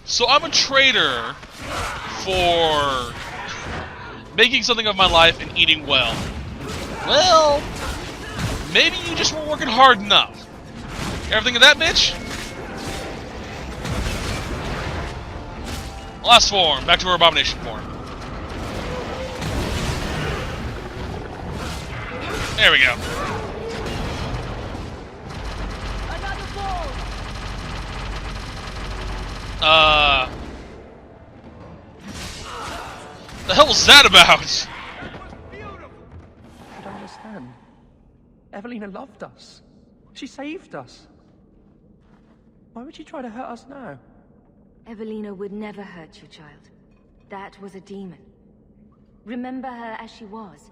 So I'm a traitor for making something of my life and eating well. Well, maybe you just weren't working hard enough. Everything of that, bitch? Last form, back to her abomination form. There we go. The hell was that about? I don't understand. Evelina loved us. She saved us. Why would she try to hurt us now? Evelina would never hurt you, child. That was a demon. Remember her as she was.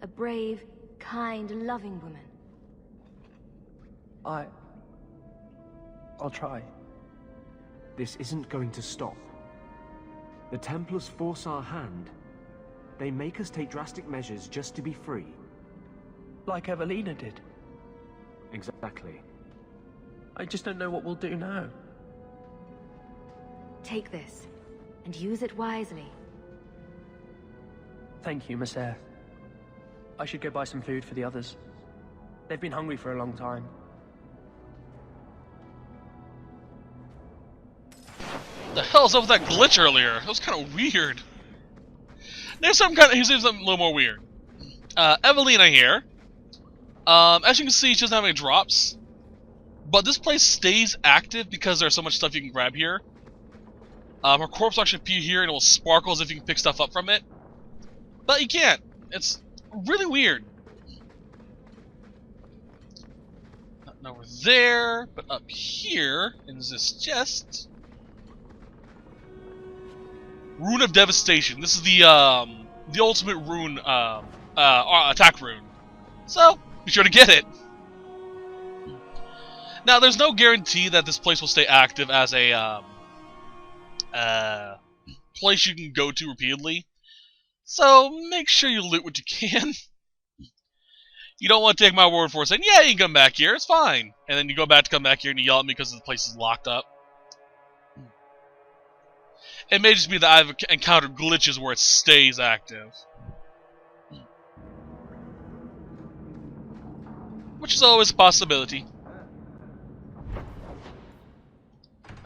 A brave, kind, loving woman. I'll try. This isn't going to stop. The Templars force our hand. They make us take drastic measures just to be free. Like Evelina did. Exactly. I just don't know what we'll do now. Take this, and use it wisely. Thank you, Miss Eyre. I should go buy some food for the others. They've been hungry for a long time. The hell's up with that glitch earlier? That was kind of weird. Here's something a little more weird. Evelina here. As you can see, she doesn't have any drops. But this place stays active because there's so much stuff you can grab here. Her corpse will actually appear here and it will sparkle as if you can pick stuff up from it. But you can't. It's really weird. Not over there, but up here in this chest. Rune of Devastation. This is the ultimate rune, attack rune. So, be sure to get it. Now, there's no guarantee that this place will stay active as a place you can go to repeatedly. So, make sure you loot what you can. You don't want to take my word for it, saying, yeah, you can come back here, it's fine. And then you go back to come back here and you yell at me because the place is locked up. It may just be that I've encountered glitches where it stays active. Which is always a possibility.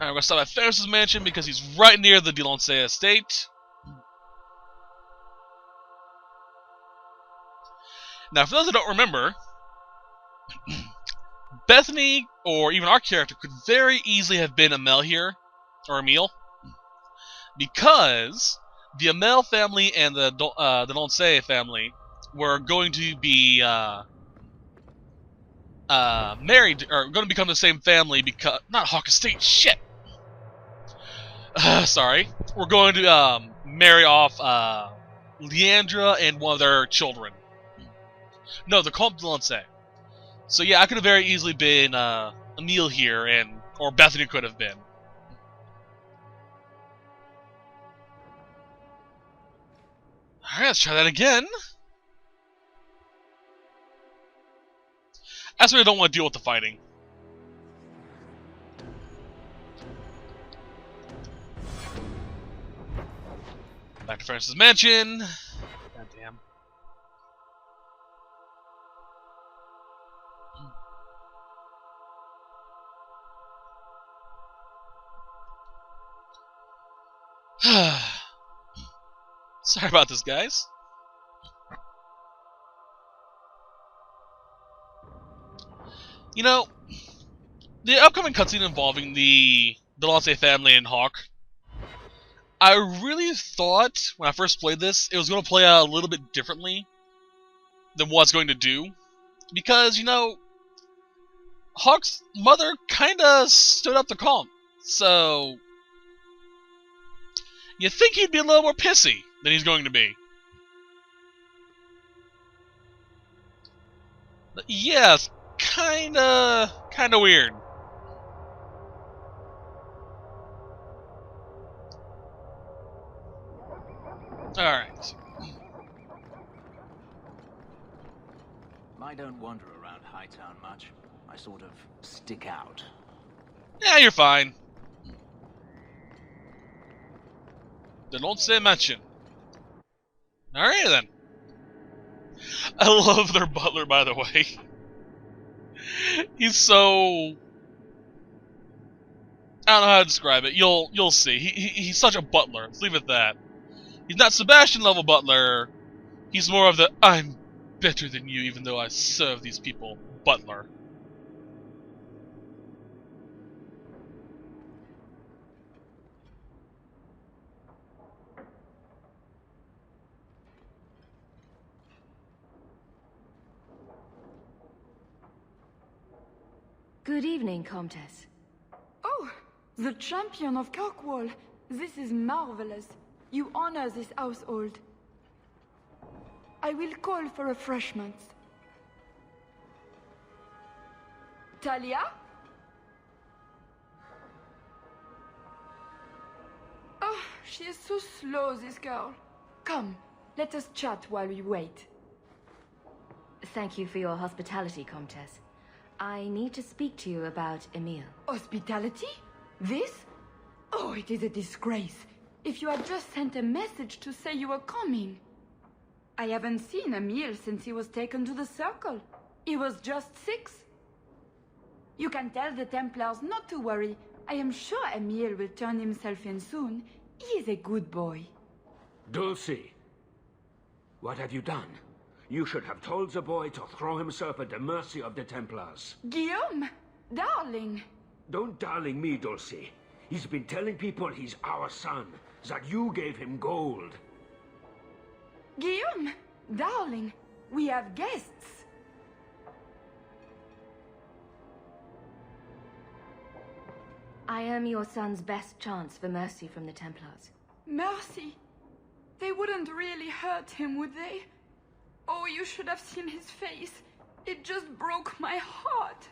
Alright, we're gonna stop at Ferris's mansion because he's right near the Delance estate. Now, for those that don't remember, Bethany, or even our character, could very easily have been Amel here, or Emil. Because the Amel family and the Delance family were going to be married, or going to become the same family because not Hawk Estate. Shit. Sorry. We're going to marry off Leandra and one of their children. No, they're called Delance. So yeah, I could have very easily been Emil here, or Bethany could have been. Alright, let's try that again. I really don't want to deal with the fighting. Back to Francis' mansion. God damn. Sorry about this, guys. You know, the upcoming cutscene involving the Delance family and Hawk, I really thought, when I first played this, it was going to play out a little bit differently than what it's going to do. Because, you know, Hawk's mother kinda stood up to Calm. So, you think he'd be a little more pissy than he's going to be. But yeah, it's kinda weird. Alright. I don't wander around Hightown much. I sort of stick out. Yeah, you're fine. They don't say mention. Alright then. I love their butler, by the way. He's so... I don't know how to describe it. You'll see. He's such a butler. Let's leave it at that. He's not Sebastian level butler. He's more of the I'm better than you even though I serve these people butler. Good evening, Comtesse. Oh, the champion of Kirkwall. This is marvelous. You honor this household. I will call for refreshments. Talia? Oh, she is so slow, this girl. Come, let us chat while we wait. Thank you for your hospitality, Comtesse. I need to speak to you about Emile. Hospitality? This? Oh, it is a disgrace. If you had just sent a message to say you were coming. I haven't seen Emile since he was taken to the Circle. He was just 6. You can tell the Templars not to worry. I am sure Emile will turn himself in soon. He is a good boy. Dulcie, what have you done? You should have told the boy to throw himself at the mercy of the Templars. Guillaume, darling. Don't darling me, Dulcie. He's been telling people he's our son, that you gave him gold. Guillaume, darling, we have guests. I am your son's best chance for mercy from the Templars. Mercy. They wouldn't really hurt him, would they? Oh, you should have seen his face. It just broke my heart.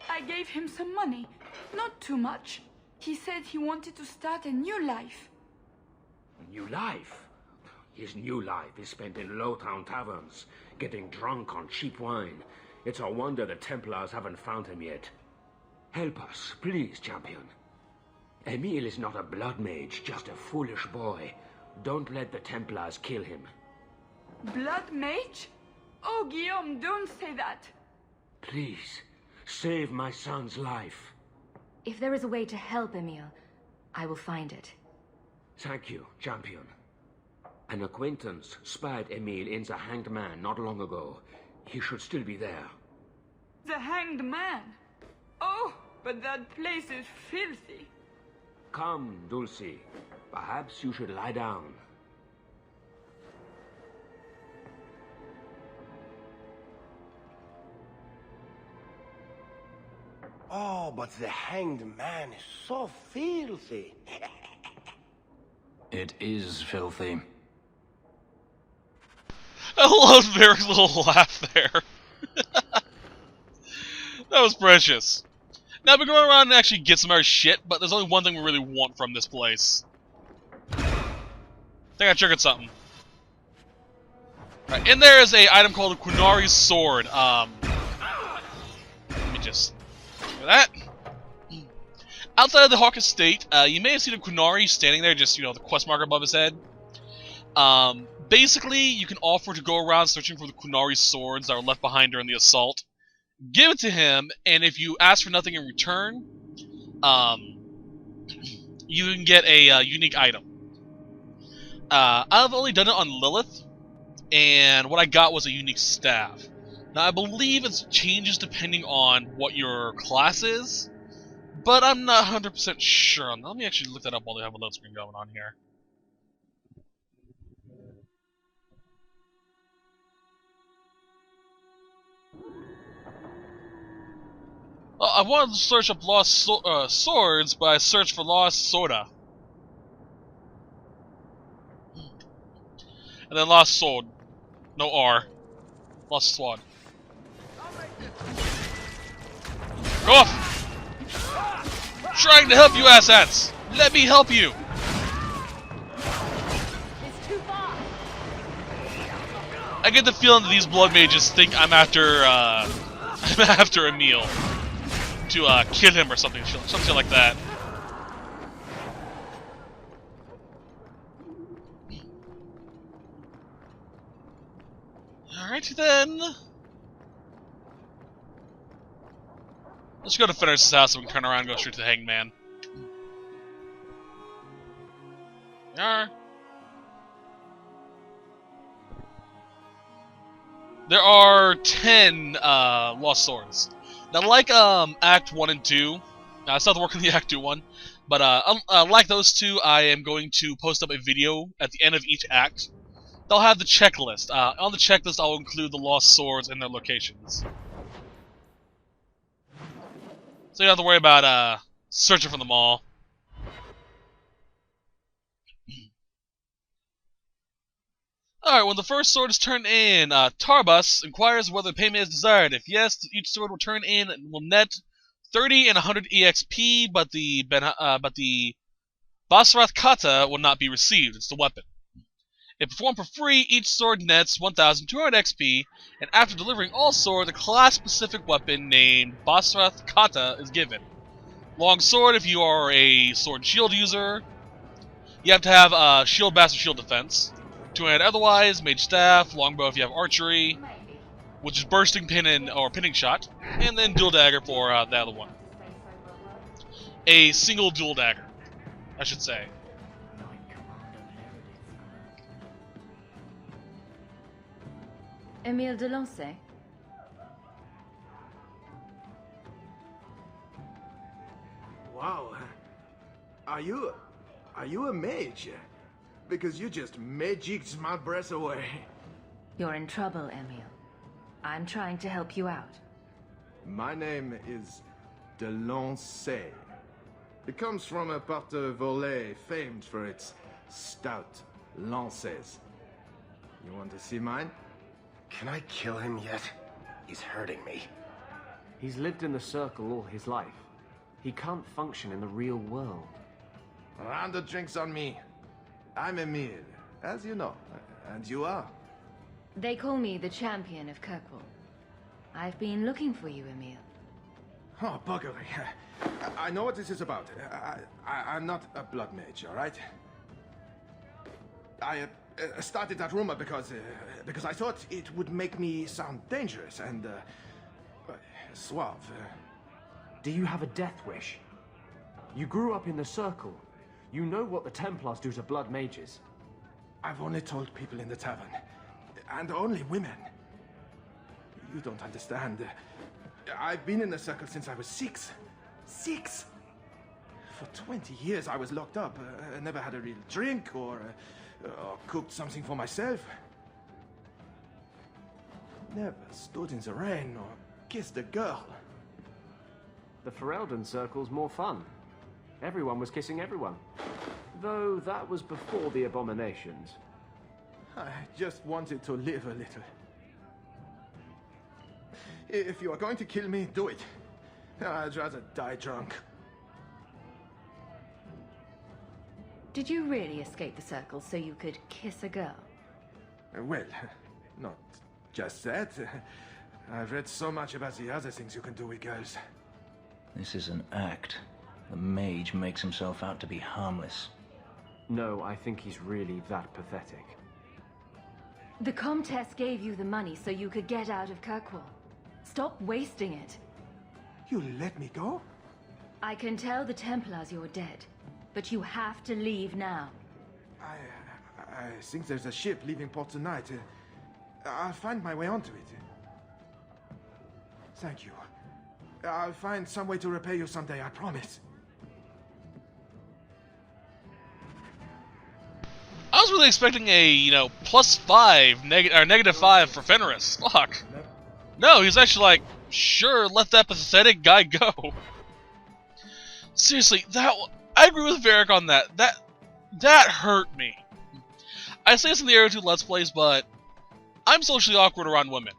I gave him some money. Not too much. He said he wanted to start a new life. A new life? His new life is spent in low-town taverns, getting drunk on cheap wine. It's a wonder the Templars haven't found him yet. Help us, please, champion. Emile is not a blood mage, just a foolish boy. Don't let the Templars kill him. Blood mage? Oh, Guillaume, don't say that. Please, save my son's life. If there is a way to help Emile, I will find it. Thank you, champion. An acquaintance spied Emile in the Hanged Man not long ago. He should still be there. The Hanged Man? Oh, but that place is filthy. Come, Dulcie. Perhaps you should lie down. Oh, but the Hanged Man is so filthy. It is filthy. I love Merrick's little laugh there. That was precious. Now we're going around and actually get some other shit, but there's only one thing we really want from this place. I think I triggered something. Right, and there is a item called a Qunari's Sword. Let me just do that. Outside of the Hawk Estate, you may have seen a Qunari standing there, just, you know, the quest marker above his head. Basically, you can offer to go around searching for the Qunari swords that were left behind during the assault. Give it to him, and if you ask for nothing in return, you can get a unique item. I've only done it on Lilith, and what I got was a unique staff. Now, I believe it changes depending on what your class is, but I'm not 100% sure. Let me actually look that up while they have a load screen going on here. I wanted to search up lost swords, but I searched for lost soda. And then lost sword. No R. Lost sword. Go off! Trying to help you, asshats! Let me help you! It's too far. I get the feeling that these blood mages think I'm after, I'm after Emile. To, kill him or something like that. Alrighty then. Let's go to Fenris' house so we can turn around and go straight to the Hangman. There are 10 lost swords. Now, like Act 1 and 2, I still have to work on the Act 2 one, but like those two, I am going to post up a video at the end of each act. They'll have the checklist. On the checklist, I'll include the lost swords and their locations. So you don't have to worry about searching for them all. Alright, when the first sword is turned in, Tarbus inquires whether payment is desired. If yes, each sword will turn in and will net 30 and 100 EXP, but the Basrath Kata will not be received. It's the weapon. If performed for free, each sword nets 1,200 XP, and after delivering all swords, a class-specific weapon named Basrath Kata is given. Long sword if you are a sword and shield user. You have to have shield bastard shield defense. 200 otherwise, mage staff, longbow if you have archery, which is bursting pin or pinning shot, and then dual dagger for the other one. A single dual dagger, I should say. Emile de Lancey? Wow. Are you a mage? Because you just magicked my breath away. You're in trouble, Emile. I'm trying to help you out. My name is de Lancey. It comes from a part of Volée famed for its stout lances. You want to see mine? Can I kill him yet? He's hurting me. He's lived in the circle all his life. He can't function in the real world. A round of drinks on me. I'm Emile, as you know. And you are? They call me the champion of Kirkwall. I've been looking for you, Emile. Oh, buggery. I know what this is about. I'm not a blood mage, all right? I started that rumor because I thought it would make me sound dangerous and suave. Do you have a death wish? You grew up in the circle. You know what the Templars do to blood mages. I've only told people in the tavern, and only women. You don't understand. I've been in the circle since I was 6. 6! For 20 years I was locked up. I never had a real drink or cooked something for myself. Never stood in the rain or kissed a girl. The Ferelden circle's more fun. Everyone was kissing everyone. Though that was before the abominations. I just wanted to live a little. If you are going to kill me, do it. I'd rather die drunk. Did you really escape the circle so you could kiss a girl? Well, not just that. I've read so much about the other things you can do with girls. This is an act. The mage makes himself out to be harmless. No, I think he's really that pathetic. The Comtesse gave you the money so you could get out of Kirkwall. Stop wasting it. You let me go? I can tell the Templars you're dead, but you have to leave now. I think there's a ship leaving port tonight. I'll find my way onto it. Thank you. I'll find some way to repay you someday, I promise. I was really expecting a, +5, -5 for Fenris. Fuck. No, he's actually like, sure, let that pathetic guy go. Seriously, I agree with Varric on that. That hurt me. I say this in the Area 2 Let's Plays, but I'm socially awkward around women.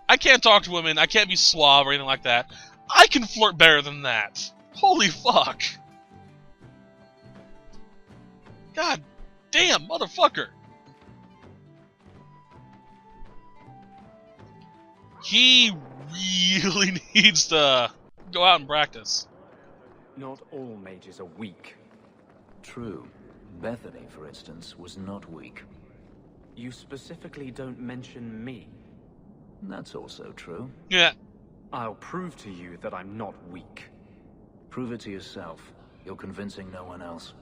I can't talk to women, I can't be suave or anything like that. I can flirt better than that. Holy fuck. God damn, motherfucker. He really needs to go out and practice. Not all mages are weak. True. Bethany, for instance, was not weak. You specifically don't mention me. That's also true. Yeah. I'll prove to you that I'm not weak. Prove it to yourself. You're convincing no one else.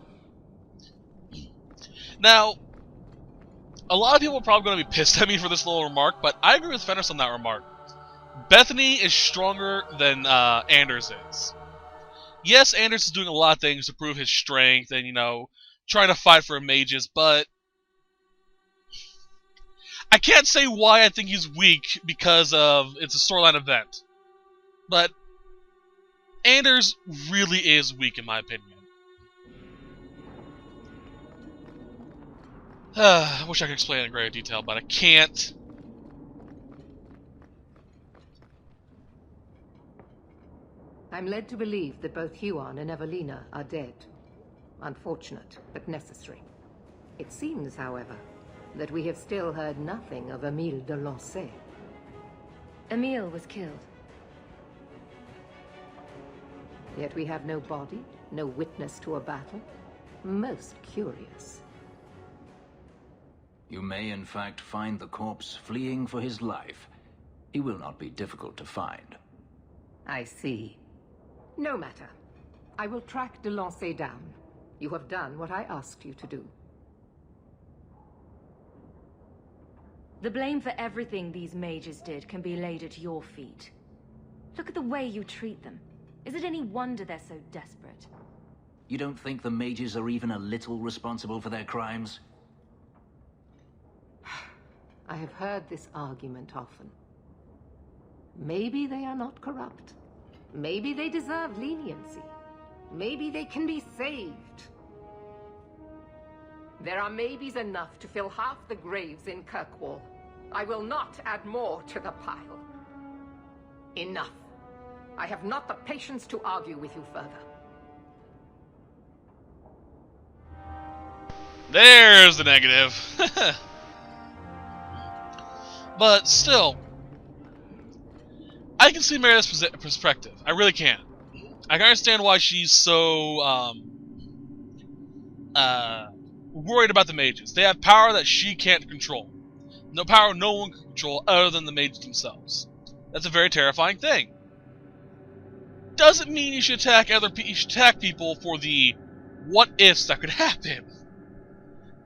Now, a lot of people are probably going to be pissed at me for this little remark, but I agree with Fenris on that remark. Bethany is stronger than Anders is. Yes, Anders is doing a lot of things to prove his strength and, you know, trying to fight for mages, but I can't say why I think he's weak because of it's a storyline event. But Anders really is weak in my opinion. I wish I could explain it in greater detail, but I can't. I'm led to believe that both Huon and Evelina are dead. Unfortunate, but necessary. It seems, however, that we have still heard nothing of Emile de Lancey. Emile was killed. Yet we have no body, no witness to a battle. Most curious. You may in fact find the corpse fleeing for his life. He will not be difficult to find. I see. No matter. I will track de Lancey down. You have done what I asked you to do. The blame for everything these mages did can be laid at your feet. Look at the way you treat them. Is it any wonder they're so desperate? You don't think the mages are even a little responsible for their crimes? I have heard this argument often. Maybe they are not corrupt. Maybe they deserve leniency. Maybe they can be saved. There are maybes enough to fill half the graves in Kirkwall. I will not add more to the pile. Enough. I have not the patience to argue with you further. There's the negative. But still, I can see Meredith's perspective. I really can. I can understand why she's so worried about the mages. They have power that she can't control. No power no one can control other than the mages themselves. That's a very terrifying thing. Doesn't mean you should attack you should attack people for the what ifs that could happen.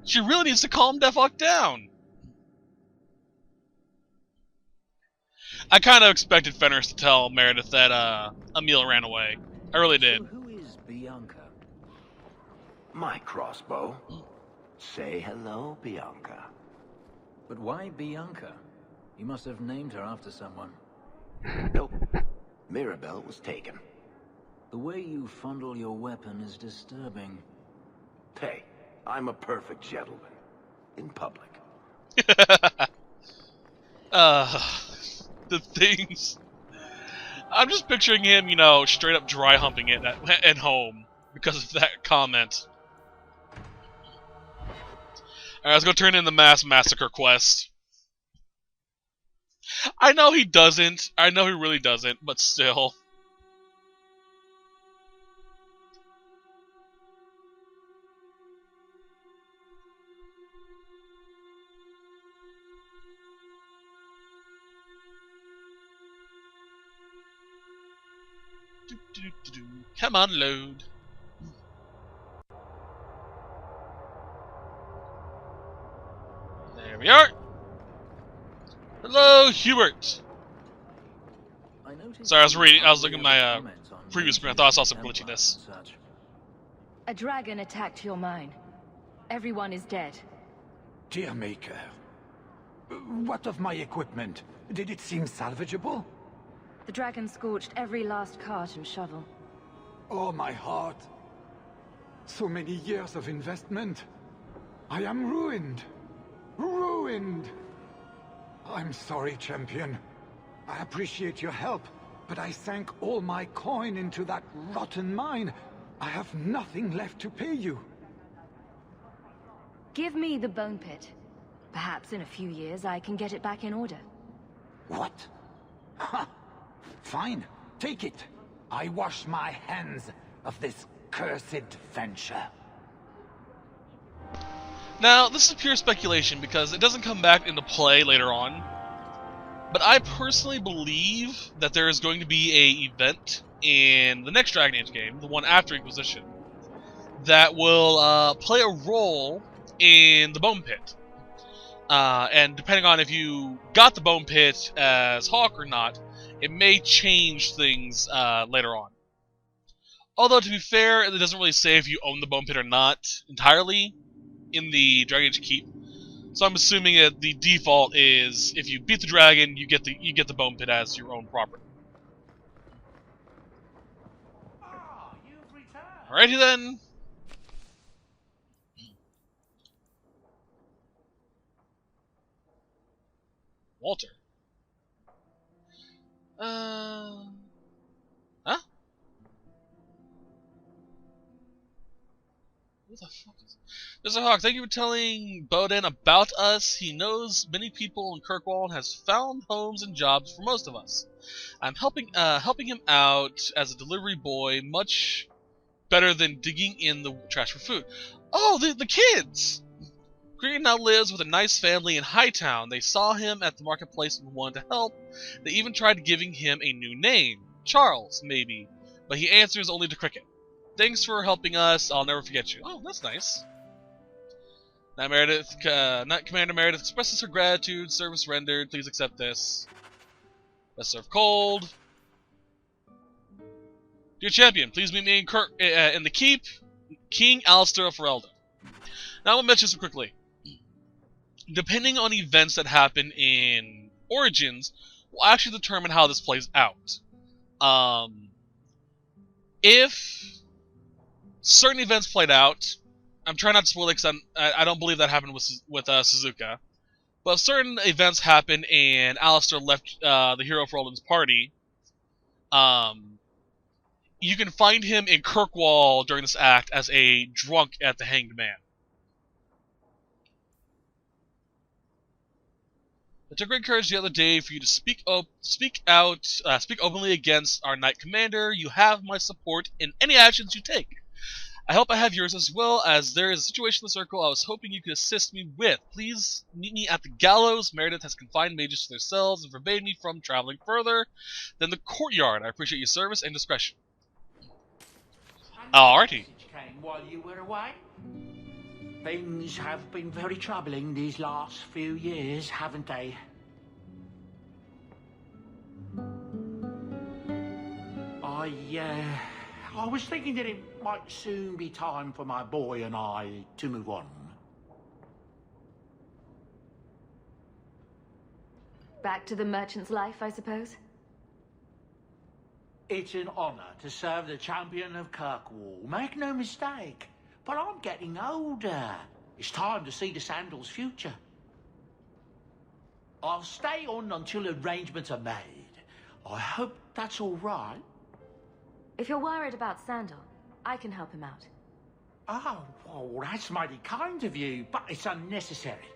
She really needs to calm the fuck down. I kind of expected Fenris to tell Meredith that Emile ran away. I really did. So who is Bianca? My crossbow. Say hello, Bianca. But why Bianca? You must have named her after someone. Nope. Mirabelle was taken. The way you fondle your weapon is disturbing. Hey, I'm a perfect gentleman. In public. The things. I'm just picturing him, you know, straight up dry humping it at home because of that comment. Alright, let's go turn in the mass massacre quest. I know he doesn't. I know he really doesn't, but still. Come on, load. There we are. Hello, Hubert. Sorry, I was looking at my previous screen. I thought I saw some glitchiness. A dragon attacked your mine. Everyone is dead. Dear Maker, what of my equipment? Did it seem salvageable? The dragon scorched every last cart and shovel. Oh, my heart. So many years of investment. I am ruined. Ruined. I'm sorry, champion. I appreciate your help, but I sank all my coin into that rotten mine. I have nothing left to pay you. Give me the bone pit. Perhaps in a few years I can get it back in order. What? Ha! Fine, take it. I wash my hands of this cursed venture. Now, this is pure speculation because it doesn't come back into play later on. But I personally believe that there is going to be a event in the next Dragon Age game, the one after Inquisition, that will play a role in the Bone Pit. And depending on if you got the Bone Pit as Hawke or not, it may change things later on. Although, to be fair, it doesn't really say if you own the Bone Pit or not entirely in the Dragon Age Keep. So I'm assuming that the default is if you beat the dragon, you get the Bone Pit as your own property. Alrighty then. Walter. Huh? What the fuck is Mr. Hawke, thank you for telling Bowden about us. He knows many people in Kirkwall and has found homes and jobs for most of us. I'm helping him out as a delivery boy, much better than digging in the trash for food. Oh, the kids! Green now lives with a nice family in Hightown. They saw him at the marketplace and wanted to help. They even tried giving him a new name. Charles, maybe. But he answers only to Cricket. Thanks for helping us. I'll never forget you. Oh, that's nice. Now Meredith, Commander Meredith expresses her gratitude. Service rendered. Please accept this. Let's serve cold. Dear champion, please meet me in the keep. King Alistair of Ferelden. Now I will mention this quickly. Depending on events that happen in Origins, will actually determine how this plays out. If certain events played out, I'm trying not to spoil it because I don't believe that happened with Suzuka. But if certain events happen and Alistair left the hero of Ferelden's party, you can find him in Kirkwall during this act as a drunk at the Hanged Man. It took great courage the other day for you to speak openly against our Knight Commander. You have my support in any actions you take. I hope I have yours as well, as there is a situation in the Circle I was hoping you could assist me with. Please meet me at the gallows. Meredith has confined mages to their cells and forbade me from traveling further than the courtyard. I appreciate your service and discretion. Alrighty. Came while you were away. Things have been very troubling these last few years, haven't they? I was thinking that it might soon be time for my boy and I to move on. Back to the merchant's life, I suppose? It's an honor to serve the champion of Kirkwall. Make no mistake. But I'm getting older. It's time to see the Sandal's future. I'll stay on until arrangements are made. I hope that's all right. If you're worried about Sandal, I can help him out. Oh, well, that's mighty kind of you, but it's unnecessary.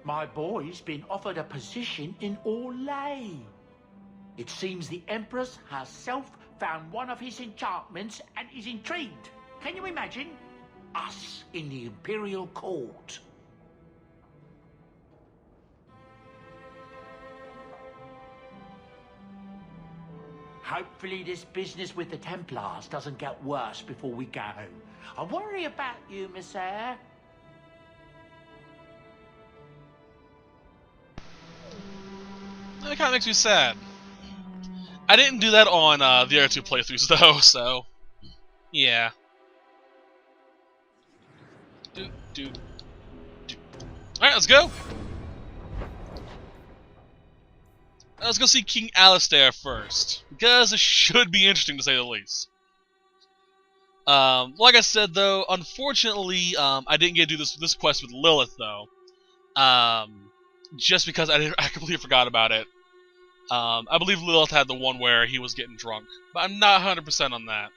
My boy's been offered a position in Orlais. It seems the Empress herself found one of his enchantments and is intrigued. Can you imagine? Us in the Imperial Court. Hopefully this business with the Templars doesn't get worse before we go. I worry about you, Miss Eyre. That kind of makes me sad. I didn't do that on the other two playthroughs though, so yeah. Alright, let's go! Let's go see King Alistair first, because it should be interesting to say the least. Like I said though, unfortunately, I didn't get to do this quest with Lilith though. Just because I completely forgot about it. I believe Lilith had the one where he was getting drunk, but I'm not 100% on that.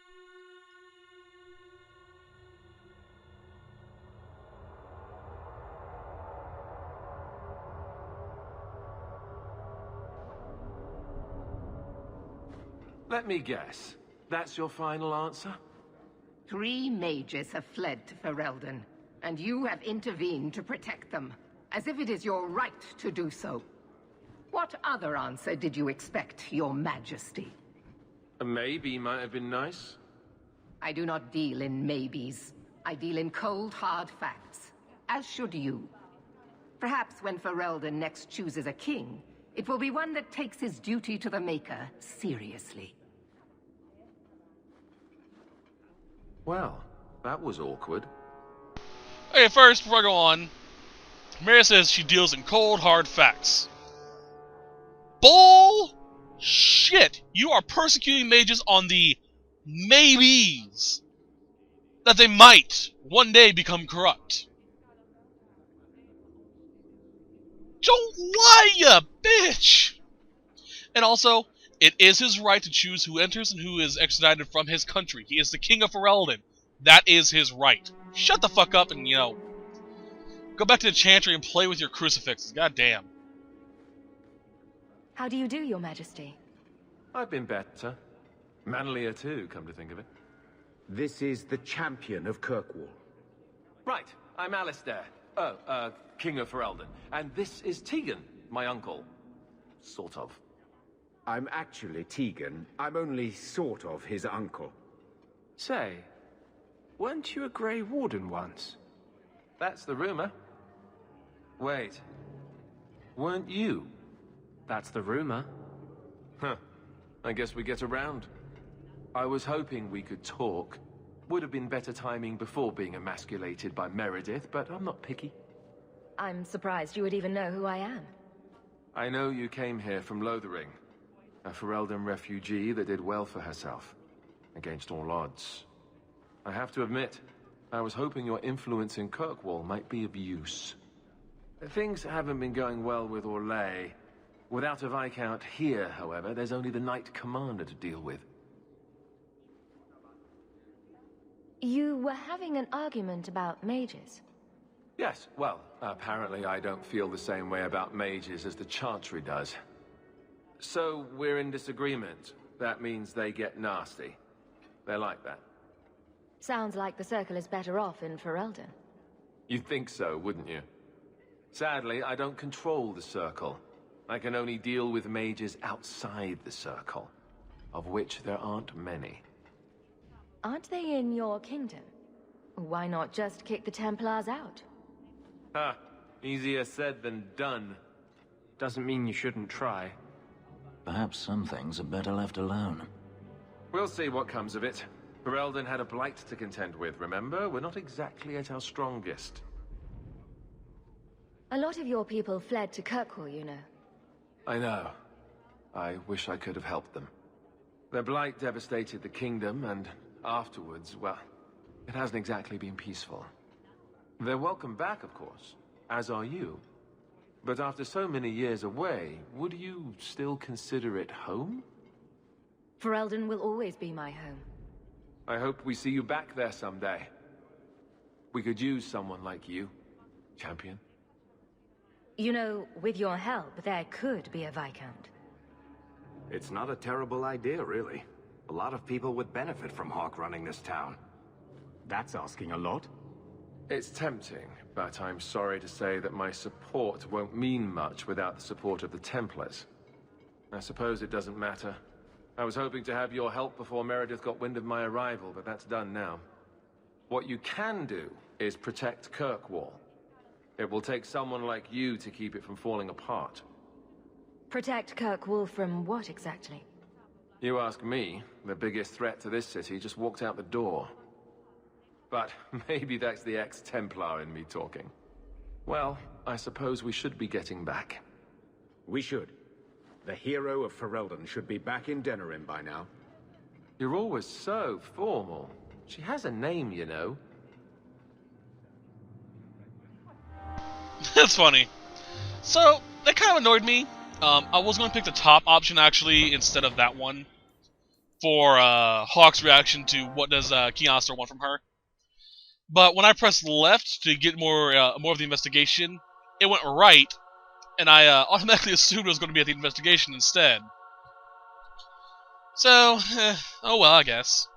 Let me guess. That's your final answer? 3 mages have fled to Ferelden, and you have intervened to protect them, as if it is your right to do so. What other answer did you expect, Your Majesty? A maybe might have been nice. I do not deal in maybes. I deal in cold, hard facts. As should you. Perhaps when Ferelden next chooses a king, it will be one that takes his duty to the Maker seriously. Well, that was awkward. Okay, first, before I go on, Mary says she deals in cold, hard facts. Bullshit! You are persecuting mages on the maybes that they might one day become corrupt. Don't lie, ya bitch! And also, it is his right to choose who enters and who is extradited from his country. He is the king of Ferelden. That is his right. Shut the fuck up and, go back to the chantry and play with your crucifixes. God damn. How do you do, Your Majesty? I've been better. Manlier too, come to think of it. This is the champion of Kirkwall. Right, I'm Alistair. King of Ferelden. And this is Tegan, my uncle. Sort of. I'm actually Tegan. I'm only sort of his uncle. Say, weren't you a Grey Warden once? That's the rumor. Wait. Weren't you? That's the rumor. Huh. I guess we get around. I was hoping we could talk. Would have been better timing before being emasculated by Meredith, but I'm not picky. I'm surprised you would even know who I am. I know you came here from Lothering, a Ferelden refugee that did well for herself, against all odds. I have to admit, I was hoping your influence in Kirkwall might be of use. Things haven't been going well with Orlais. Without a Viscount here, however, there's only the Knight Commander to deal with. You were having an argument about mages. Yes, well, apparently I don't feel the same way about mages as the Chantry does. So, we're in disagreement. That means they get nasty. They're like that. Sounds like the Circle is better off in Ferelden. You'd think so, wouldn't you? Sadly, I don't control the Circle. I can only deal with mages outside the Circle, of which there aren't many. Aren't they in your kingdom? Why not just kick the Templars out? Ha! Easier said than done. Doesn't mean you shouldn't try. Perhaps some things are better left alone. We'll see what comes of it. Ferelden had a blight to contend with, remember? We're not exactly at our strongest. A lot of your people fled to Kirkwall, you know. I know. I wish I could have helped them. Their blight devastated the kingdom, and afterwards, well, it hasn't exactly been peaceful. They're welcome back, of course, as are you. But after so many years away, would you still consider it home? Ferelden will always be my home. I hope we see you back there someday. We could use someone like you, champion. You know, with your help, there could be a Viscount. It's not a terrible idea, really. A lot of people would benefit from Hawk running this town. That's asking a lot. It's tempting, but I'm sorry to say that my support won't mean much without the support of the Templars. I suppose it doesn't matter. I was hoping to have your help before Meredith got wind of my arrival, but that's done now. What you can do is protect Kirkwall. It will take someone like you to keep it from falling apart. Protect Kirkwall from what exactly? You ask me, the biggest threat to this city just walked out the door. But maybe that's the ex-Templar in me talking. Well, I suppose we should be getting back. We should. The hero of Ferelden should be back in Denerim by now. You're always so formal. She has a name, you know. That's funny. So, that kind of annoyed me. I was going to pick the top option, actually, instead of that one. For Hawk's reaction to what does King Alistair want from her. But when I pressed left to get more of the investigation, it went right, and I automatically assumed it was going to be at the investigation instead. So, oh well, I guess.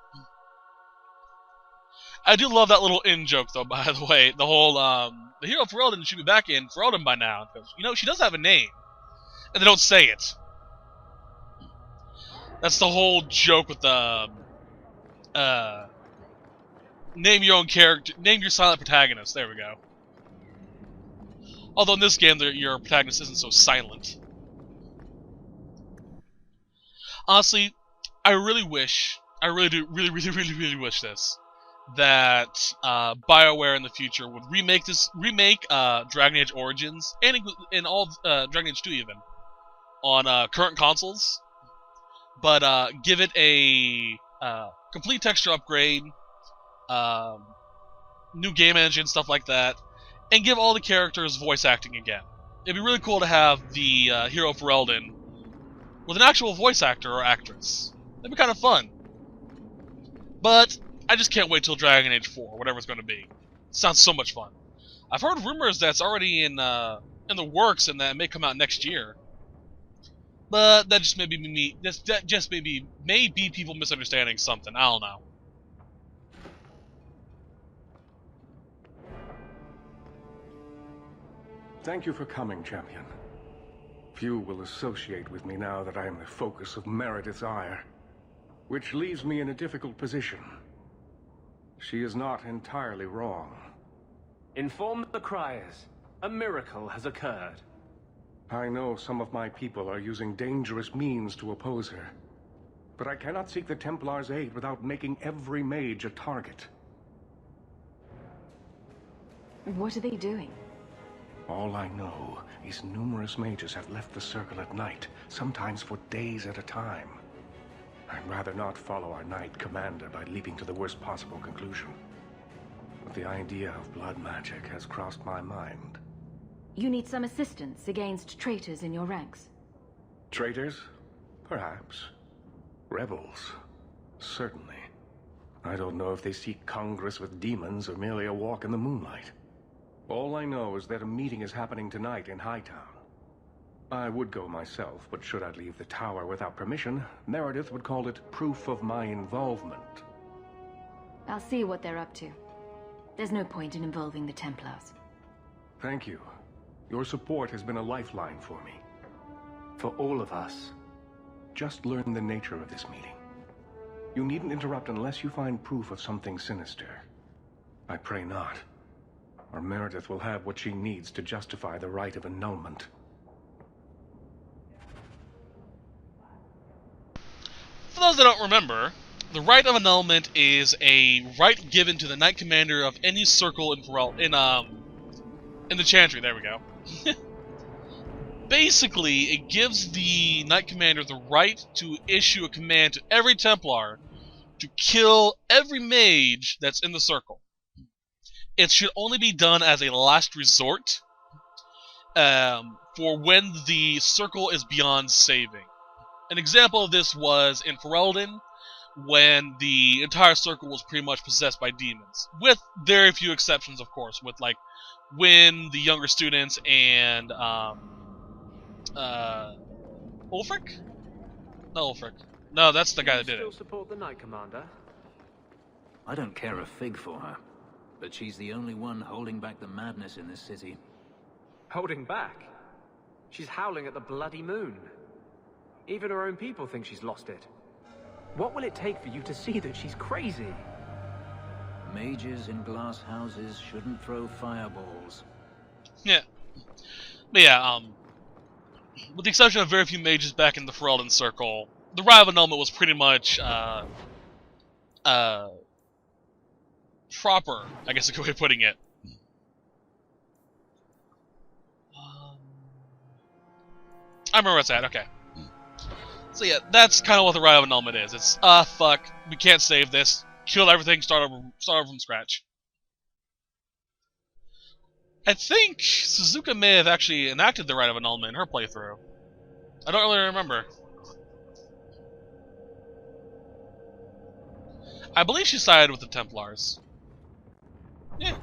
I do love that little in-joke, though, by the way. The whole, the hero of Ferelden should be back in Ferelden by now. Because, you know, she does have a name. And they don't say it. That's the whole joke with the name your own character, name your silent protagonist. There we go. Although in this game, your protagonist isn't so silent. Honestly, I really wish, I really do, really wish this, that BioWare in the future would remake Dragon Age Origins, and all Dragon Age 2 even, on current consoles, but give it a complete texture upgrade, new game engine, stuff like that, and give all the characters voice acting again. It'd be really cool to have the hero Ferelden with an actual voice actor or actress. That'd be kind of fun. But I just can't wait till Dragon Age 4, whatever it's going to be. Sounds so much fun. I've heard rumors that's already in the works and that it may come out next year. But that just may be me. That just may be people misunderstanding something. I don't know. Thank you for coming, champion. Few will associate with me now that I am the focus of Meredith's ire, which leaves me in a difficult position. She is not entirely wrong. Inform the criers. A miracle has occurred. I know some of my people are using dangerous means to oppose her, but I cannot seek the Templar's aid without making every mage a target. What are they doing? All I know is numerous mages have left the circle at night, sometimes for days at a time. I'd rather not follow our knight commander by leaping to the worst possible conclusion. But the idea of blood magic has crossed my mind. You need some assistance against traitors in your ranks. Traitors? Perhaps. Rebels? Certainly. I don't know if they seek congress with demons or merely a walk in the moonlight. All I know is that a meeting is happening tonight in Hightown. I would go myself, but should I leave the tower without permission, Meredith would call it proof of my involvement. I'll see what they're up to. There's no point in involving the Templars. Thank you. Your support has been a lifeline for me. For all of us. Just learn the nature of this meeting. You needn't interrupt unless you find proof of something sinister. I pray not. Or Meredith will have what she needs to justify the rite of annulment. For those that don't remember, the rite of annulment is a rite given to the Knight Commander of any circle in the Chantry. There we go. Basically, it gives the Knight Commander the right to issue a command to every Templar to kill every mage that's in the circle. It should only be done as a last resort, for when the circle is beyond saving. An example of this was in Ferelden, when the entire circle was pretty much possessed by demons. With very few exceptions, of course, with like Wynn, the younger students, and Ulfric? No, Ulfric. No, that's the guy that did it. Still support the Knight Commander? I don't care a fig for her, but she's the only one holding back the madness in this city. Holding back? She's howling at the bloody moon. Even her own people think she's lost it. What will it take for you to see that she's crazy? Mages in glass houses shouldn't throw fireballs. Yeah. But yeah, with the exception of very few mages back in the Ferelden circle, the Rite of Annulment was pretty much, proper, I guess is a good way of putting it. I remember where it's at, okay. So yeah, that's kind of what the Rite of Annulment is. It's, fuck, we can't save this. Kill everything, start over from scratch. I think Suzuka may have actually enacted the Rite of Annulment in her playthrough. I don't really remember. I believe she sided with the Templars. Yeah.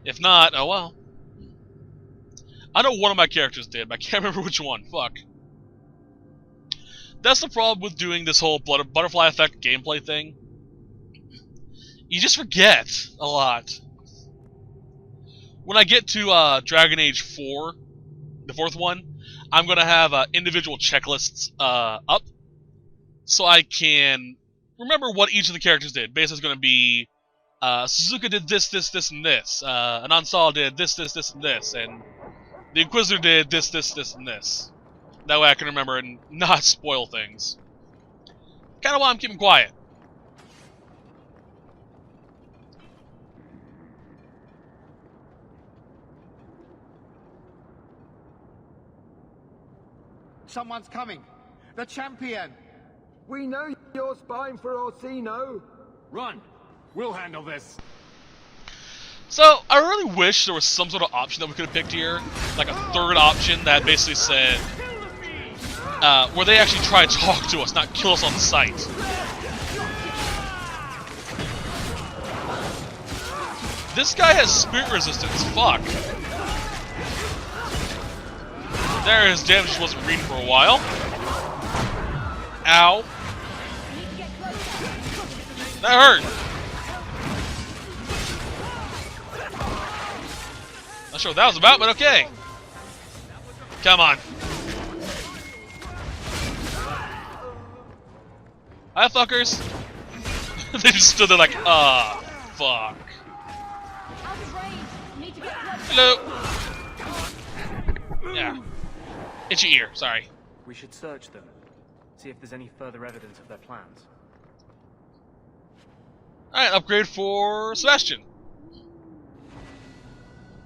If not, oh well. I know one of my characters did, but I can't remember which one. Fuck. That's the problem with doing this whole butterfly effect gameplay thing. You just forget a lot. When I get to Dragon Age 4, the fourth one, I'm gonna have individual checklists up, so I can remember what each of the characters did. Basically, it's gonna be Suzuka did this, this, this, and this. Anansal did this, this, this, and this, and the Inquisitor did this, this, this, and this. That way I can remember and not spoil things. Kind of why I'm keeping quiet. Someone's coming. The champion. We know you're spying for Orsino. Run! We'll handle this. So, I really wish there was some sort of option that we could have picked here. Like a third option that basically said... where they actually try to talk to us, not kill us on sight. This guy has spirit resistance, fuck. There, his damage just wasn't reading for a while. Ow. That hurt. Not sure what that was about, but okay. Come on. Hi, fuckers. They just stood there like, fuck. Hello. Yeah. Itchy ear, sorry. We should search them. See if there's any further evidence of their plans. Alright, upgrade for Sebastian.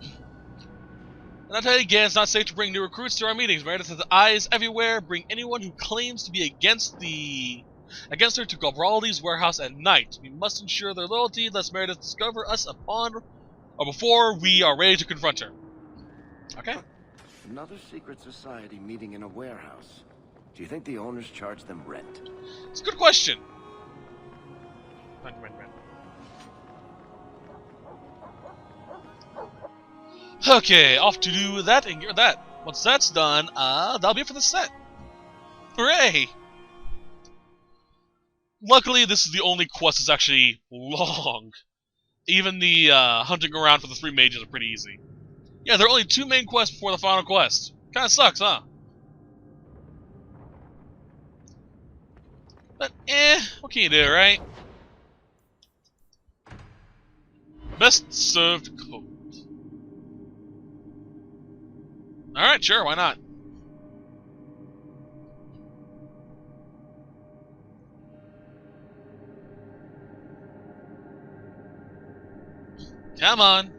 And I'll tell you again, it's not safe to bring new recruits to our meetings. Meredith has eyes everywhere. Bring anyone who claims to be against her to Gabraldi's warehouse at night. We must ensure their loyalty, lest Meredith discover us before we are ready to confront her. Okay? Another secret society meeting in a warehouse. Do you think the owners charge them rent? It's a good question. Rent. Okay, off to do that and get that. Once that's done, that'll be it for the set. Hooray! Luckily, this is the only quest that's actually long. Even the hunting around for the 3 mages are pretty easy. Yeah, there are only 2 main quests before the final quest. Kinda sucks, huh? But, what can you do, right? Best served cold. Alright, sure, why not? Come on!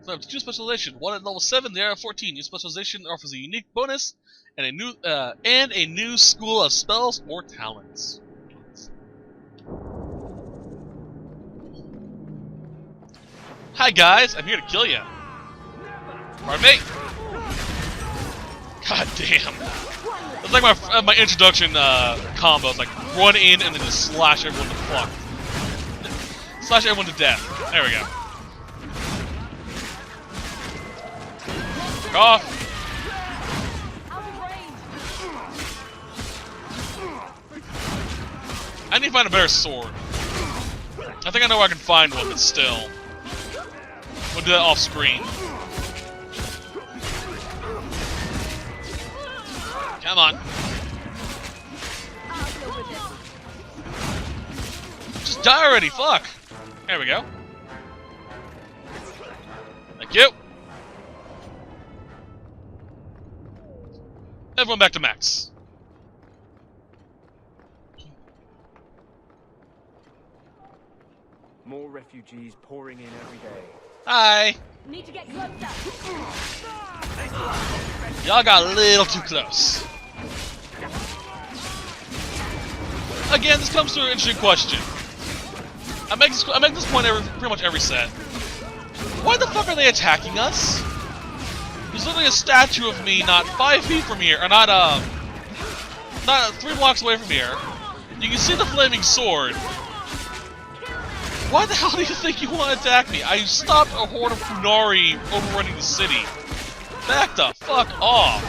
So I have 2 specialization. One at level 7, the other at 14. New specialization offers a unique bonus and a new school of spells or talents. Hi guys, I'm here to kill you. Pardon me. God damn. It's like my introduction combo. It's like run in and then just slash everyone to fuck. Slash everyone to death. There we go. Fuck off. I need to find a better sword. I think I know where I can find one, but still. We'll do that off screen. Come on. Just die already, fuck! There we go. Thank you. Everyone back to max. More refugees pouring in every day. Hi! Need to get closer. Y'all got a little too close. Again, this comes to an interesting question. I make this point pretty much every set. Why the fuck are they attacking us? There's literally a statue of me not 5 feet from here, or not 3 blocks away from here. You can see the flaming sword. Why the hell do you think you want to attack me? I stopped a horde of Funari overrunning the city. Back the fuck off.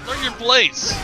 Learn your place.